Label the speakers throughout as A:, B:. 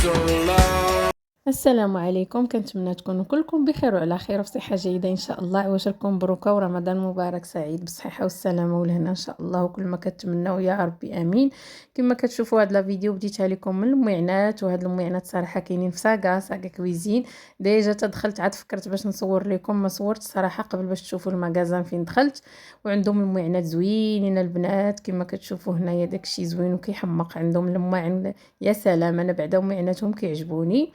A: so long.
B: السلام عليكم، كنتمنى تكونوا كلكم بخير وعلى خير وفي صحه جيده ان شاء الله. عواشركم مبروكه ورمضان مبارك سعيد بالصحه والسلامه والهنا ان شاء الله، وكل ما كتمنوا يا ربي امين. كما كتشوفوا هذا الفيديو بديتها لكم من المعينات، وهاد المعينات صراحه كاينين في ساكا كويزين. ديجا تدخلت عاد فكرت باش نصور لكم، ما صورت صراحه قبل باش تشوفوا المغازان فين دخلت. وعندهم المعينات زوينين البنات كما كتشوفوا هنايا، داكشي زوين وكيحمق. عندهم الماعن يا سلام، انا بعدا معيناتهم كيعجبوني.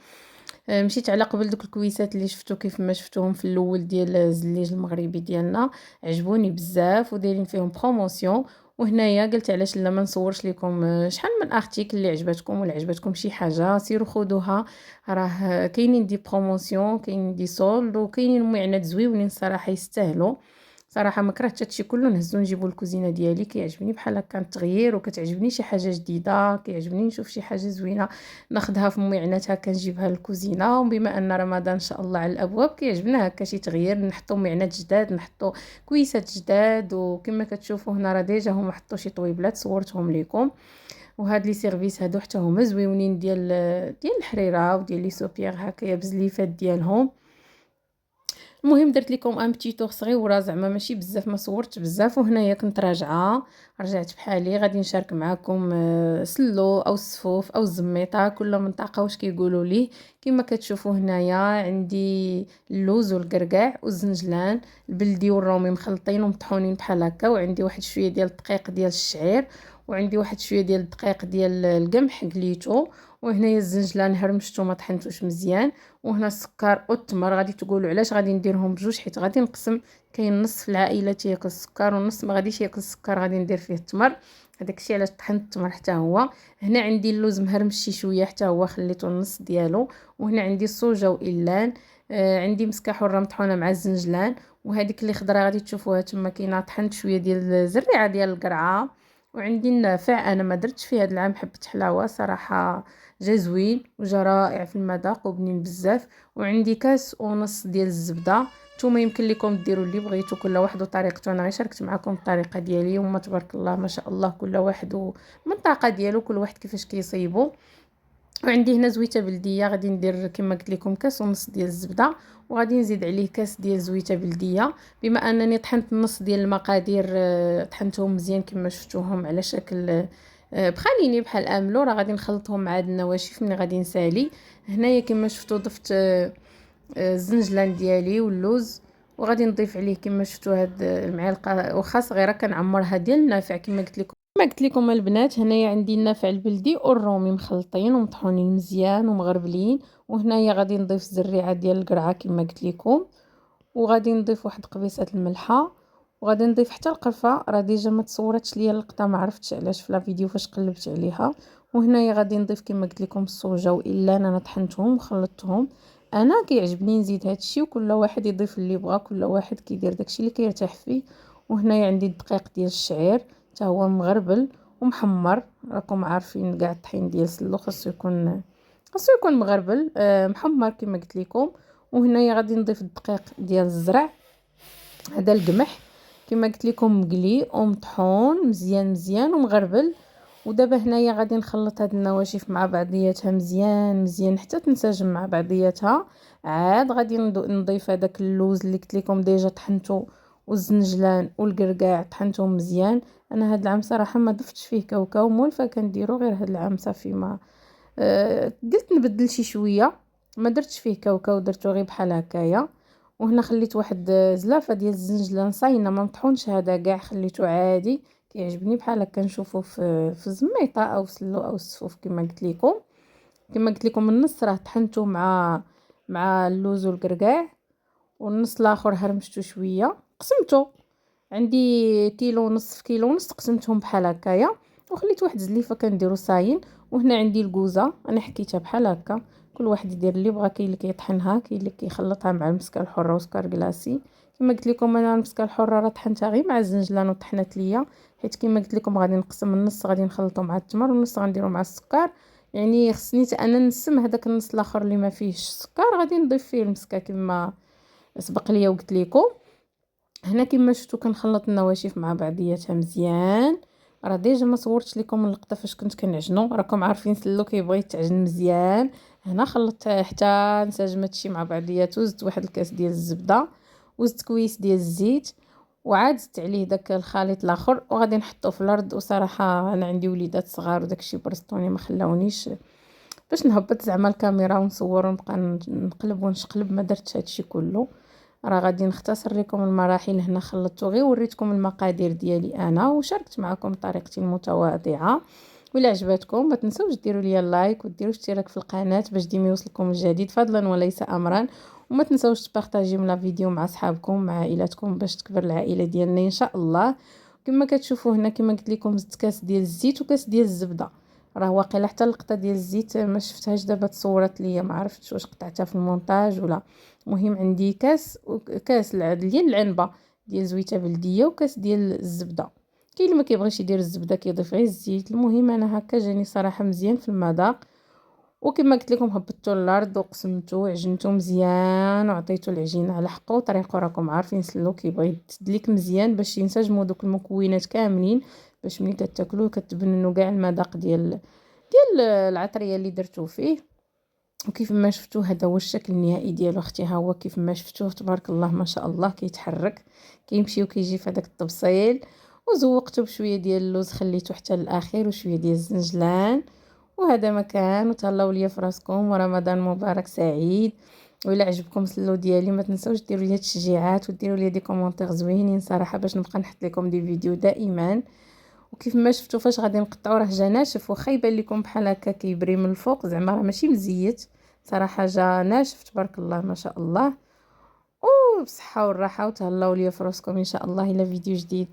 B: مشيت على قبل دوك الكويسات اللي شفتو كيف ما شفتوهم في الاول ديال الزليج المغربي ديالنا، عجبوني بزاف ودايرين فيهم بروموسيون. وهنايا قلت علاش لا ما نصورش لكم شحال من ارتيكل اللي عجبتكم ولا عجبتكم شي حاجه سيروا خذوها. راه كاينين دي بروموسيون، كاينين دي سولد، وكاينين معينات زويونين صراحه يستاهلوا. صراحه ما كرهتش هادشي كله، نهزو نجيبو الكوزينه ديالي. كيعجبني بحال هكا التغيير، وكتعجبني شي حاجه جديده، كيعجبني نشوف شي حاجه زوينه ناخدها في معينات هكا نجيبها للكوزينه. وبما ان رمضان ان شاء الله على الابواب كيعجبنا هكا شي تغيير، نحطوا معينات جداد، نحطوا كويسات جداد. وكما كتشوفوا هنا راه ديجا هما حطوا شي طويبلات صورتهم لكم. وهاد لي سيرفيس هادو حتى هما زويونين ديال الحريره وديال لي سوبيير هكايا بزليفات ديالهم. المهم درت لكم ان بتي تور صغيره، زعما ماشي بزاف، ما صورتش بزاف. وهنايا كنت راجعه، رجعت بحالي غادي نشارك معكم سلو او الصفوف او الزميطه، كل منطقه واش كيقولوا ليه. كما كتشوفوا هنايا عندي اللوز والقرقاع والزنجلان البلدي والرومي مخلطين ومطحونين بحال هكا، وعندي واحد شويه ديال الدقيق ديال الشعير، وعندي واحد شويه ديال الدقيق ديال القمح قليتو. وهنايا الزنجلان هرمشتو ما طحنتوش مزيان. وهنا السكر والتمر. غادي تقولوا علاش غادي نديرهم بجوج، حيت غادي نقسم. كاين نص في العائله تياكل السكر ونص ما غاديش ياكل السكر، غادي ندير فيه التمر. هذاك الشيء علاش طحنت التمر حتى هو. هنا عندي اللوز مهرمش شي شويه حتى هو، خليته النص ديالو. وهنا عندي الصوجه وايلان. عندي مسكه حره مطحونه مع الزنجلان. وهذيك اللي خضره غادي تشوفوها تما كاينه، طحنت شويه ديال الزريعه ديال القرعه. وعندي النافع، انا ما درتش فيه هذا العام حبه حلاوه صراحه، جا زوين وجا رائع في المذاق وبنين بزاف. وعندي كاس ونص ديال الزبده. نتوما يمكن لكم ديروا اللي بغيتو، كل واحد وطريقته، انا غير شاركت معكم الطريقه ديالي. وما تبارك الله ما شاء الله كل واحد والمنطقه ديالو، كل واحد كيفاش كيصيبوا. وعندي هنا زويته بلديه، غادي ندير كما قلت لكم كاس ونص ديال الزبده، وغادي نزيد عليه كاس ديال زويته بلديه. بما انني طحنت النص ديال المقادير، طحنتهم مزيان كما شفتوهم على شكل بخليني بحال املو. راه غادي نخلطهم مع هاد النواشف ملي غادي نسالي. هنايا كما شفتوا ضفت الزنجلان ديالي واللوز، وغادي نضيف عليه كما شفتوا هاد المعلقه واخا صغيره كنعمرها ديال النافع كما قلت لكم البنات. هنايا عندي النافع البلدي والرومي مخلطين ومطحونين مزيان ومغربلين. وهنايا غادي نضيف الزريعه ديال القرعه كما قلت لكم، وغادي نضيف واحد قبيصه الملحه، وغادي نضيف حتى القرفه. راه ديجا ما تصورتش ليا اللقطه، ما عرفتش علاش في لا فيديو فاش قلبت عليها. وهنايا غادي نضيف كما قلت لكم الصوجه والا انا طحنتهم وخلطتهم. انا كيعجبني نزيد هادشي، وكل واحد يضيف اللي بغا، كل واحد كيدير داكشي اللي كيرتاح فيه. وهنايا عندي الدقيق ديال الشعير حتى هو مغربل ومحمر. راكم عارفين كاع الطحين ديال سلو خاصو يكون مغربل محمر كما قلت لكم. وهنايا غادي نضيف الدقيق ديال الزرع، هذا القمح كما قلت لكم مقلي ومطحون مزيان مزيان ومغربل. ودابا هنايا غادي نخلط هاد النواشف مع بعضياتها مزيان مزيان حتى تنسجم مع بعضياتها. عاد غادي نضيف هذاك اللوز اللي قلت لكم ديجا طحنته، والزنجلان والقرقاع طحنتهم مزيان. انا هاد العام صراحه ما ضفتش فيه كاوكاو، مولفه كنديرو غير هاد العام صافي. ما قلت نبدل شي شويه، ما درتش فيه كاوكاو، درتو غير بحال هكايا. وهنا خليت واحد زلافه ديال الزنجلان صاينه، ما مطحونش هذا كاع، خليته عادي. كيعجبني بحال هكا نشوفه في الزميطه او في سلو او الصفوف كما قلت لكم النص راه طحنته مع اللوز والقرقاع، والنص الاخر هرمشته شويه قسمته. عندي كيلو ونص في كيلو ونص، قسمتهم بحال هكايا وخليت واحد زليفه كنديرو صاين. وهنا عندي الكوزه انا حكيتها بحال هكا، كل واحد يدير اللي بغا. كاين اللي كيطحنها، كاين اللي كيخلطها مع المسكه الحره وسكر كلاصي. كما قلت لكم انا المسكه الحره راه طحنتها غير مع الزنجلان وطحنت ليا، حيت كما قلت لكم غادي نقسم النص غادي نخلطو مع التمر والنص غنديرو مع السكر. يعني خصني انا نسم هذاك النص الاخر اللي ما فيهش السكر، غادي نضيف فيه المسكه كما سبق ليا وقلت لكم. هنا كما شفتوا كنخلط النواشف مع بعضياتها مزيان راه ديجا ما صورتش لكم اللقطه فاش كنت كنعجنو، راكم عارفين سلو كيبغي يتعجن مزيان. هنا خلطت حتى انسجم هادشي مع بعضياتو، زدت واحد الكاس ديال الزبده وزدت كويس ديال الزيت، وعاد زدت عليه داك الخليط الاخر وغادي نحطو في الارض. وصراحه انا عندي وليدات صغار وداكشي برستوني ما خلاونيش باش نهبط زعما الكاميرا ونصور ونبقى نقلب ونشقلب، ما درتش هادشي كله. راه غادي نختصر لكم المراحل هنا، خلطت غير وريتكم المقادير ديالي انا وشاركت معكم طريقتي المتواضعه. ولا عجبتكم ما تنسوش ديروا لي اللايك وديروا اشتراك في القناه باش ديما يوصلكم الجديد فضلا وليس امرا. وما تنسوش تبارطاجيو لا فيديو مع صحابكم مع عائلاتكم باش تكبر العائله ديالنا ان شاء الله. كما كتشوفوا هنا كما قلت لكم زدت كاس ديال الزيت وكاس ديال الزبده. راه واقيلا حتى اللقطه ديال الزيت ما شفتهاش دابا تصورت ليا، ما عرفتش واش قطعتها في المونتاج ولا. المهم عندي كاس ديال العنبه ديال زويته بلديه وكاس ديال الزبده. كاين اللي ما كيبغيش يدير الزبده كيضيف غير الزيت. المهم انا هكا جاني صراحه مزيان في المذاق. وكما قلت لكم هبطتو للارض وقسمتو وعجنتو مزيان وعطيتو العجينه على حقه وطريقه. راكم عارفين سلو كيبغي تدليك مزيان باش ينسجموا دوك المكونات كاملين، باش ملي كتاكلوه كتبنوا كاع المذاق ديال العطريه اللي درتو فيه. وكيف ما شفتوا هذا هو الشكل النهائي ديالو اختي. ها هو كيف ما شفتوه تبارك الله ما شاء الله كيتحرك كيمشي وكيجي في هذاك الطبسيل. وزوقته بشويه ديال اللوز خليته حتى الاخير وشويه ديال الزنجلان. وهذا ما كان. وتهلاو ليا في راسكم ورمضان مبارك سعيد. وإلا عجبكم السلو ديالي ما تنسوش ديروا لي التشجيعات وديروا لي دي كومونتير زوينين صراحه باش نبقى نحط لكم دي فيديو دائما. وكيف ما شفتوا فاش غادي نقطعوا راه جا ناشف، واخا يبان لكم بحال هكا كيبري من الفوق زعما راه ماشي مزيت، صراحه جا ناشف تبارك الله ما شاء الله. وبصحه والراحه وتهلاو ليا في راسكم ان شاء الله الى فيديو جديد.